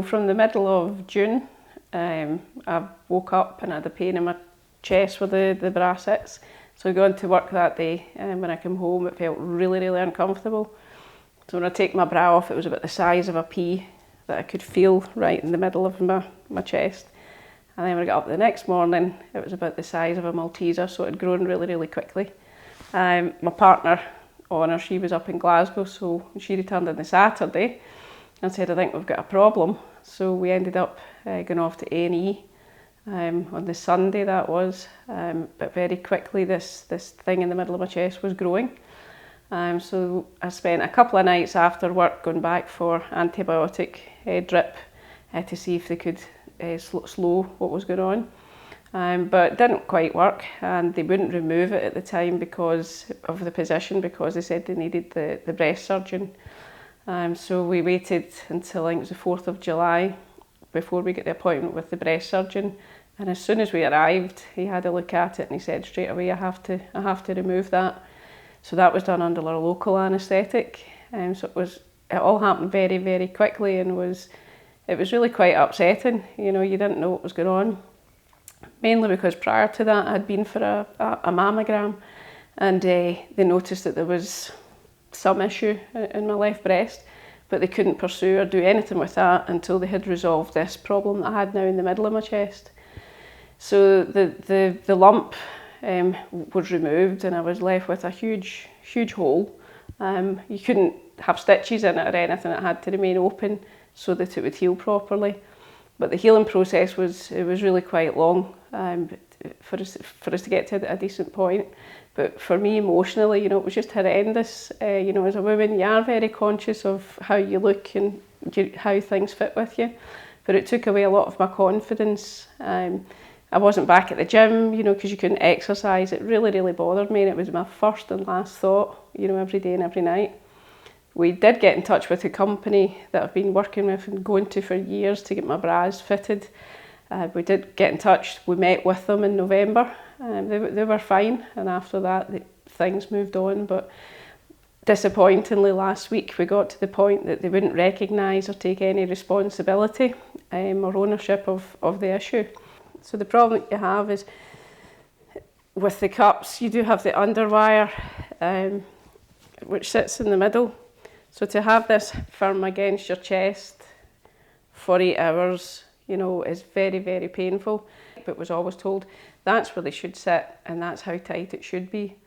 From the middle of June, I woke up and I had a pain in my chest where the bra sits. So going to work that day, and when I came home it felt really uncomfortable. So when I take my bra off, it was about the size of a pea that I could feel right in the middle of my chest. And then when I got up the next morning, it was about the size of a Malteser, so it had grown really quickly. My partner, Honor, she was up in Glasgow, so she returned on the Saturday and said, I think we've got a problem. So we ended up going off to A&E on the Sunday that was, but very quickly this thing in the middle of my chest was growing. So I spent a couple of nights after work going back for antibiotic drip to see if they could slow what was going on. But it didn't quite work, and they wouldn't remove it at the time because of the position, because they said they needed the breast surgeon. So we waited until I think it was the 4th of July before we got the appointment with the breast surgeon. And as soon as we arrived, he had a look at it and he said straight away, I have to remove that. So that was done under a local anaesthetic. So it all happened very quickly, and it was really quite upsetting. You know, you didn't know what was going on. Mainly because prior to that I had been for a mammogram, and they noticed that there was some issue in my left breast, but they couldn't pursue or do anything with that until they had resolved this problem that I had now in the middle of my chest. So the lump was removed, and I was left with a huge hole. You couldn't have stitches in it or anything, it had to remain open so that it would heal properly. But the healing process was really quite long for us to get to a decent point. But for me emotionally, you know, it was just horrendous. You know, as a woman, you are very conscious of how you look and how things fit with you. But it took away a lot of my confidence. I wasn't back at the gym, you know, because you couldn't exercise. It really bothered me, and it was my first and last thought, you know, every day and every night. We did get in touch with a company that I've been working with and going to for years to get my bras fitted. We did get in touch, we met with them in November. They were fine, and after that things moved on. But disappointingly last week we got to the point that they wouldn't recognise or take any responsibility or ownership of the issue. So the problem you have is with the cups, you do have the underwire which sits in the middle. So to have this firm against your chest for 8 hours, you know, is very painful. But was always told that's where they should sit and that's how tight it should be.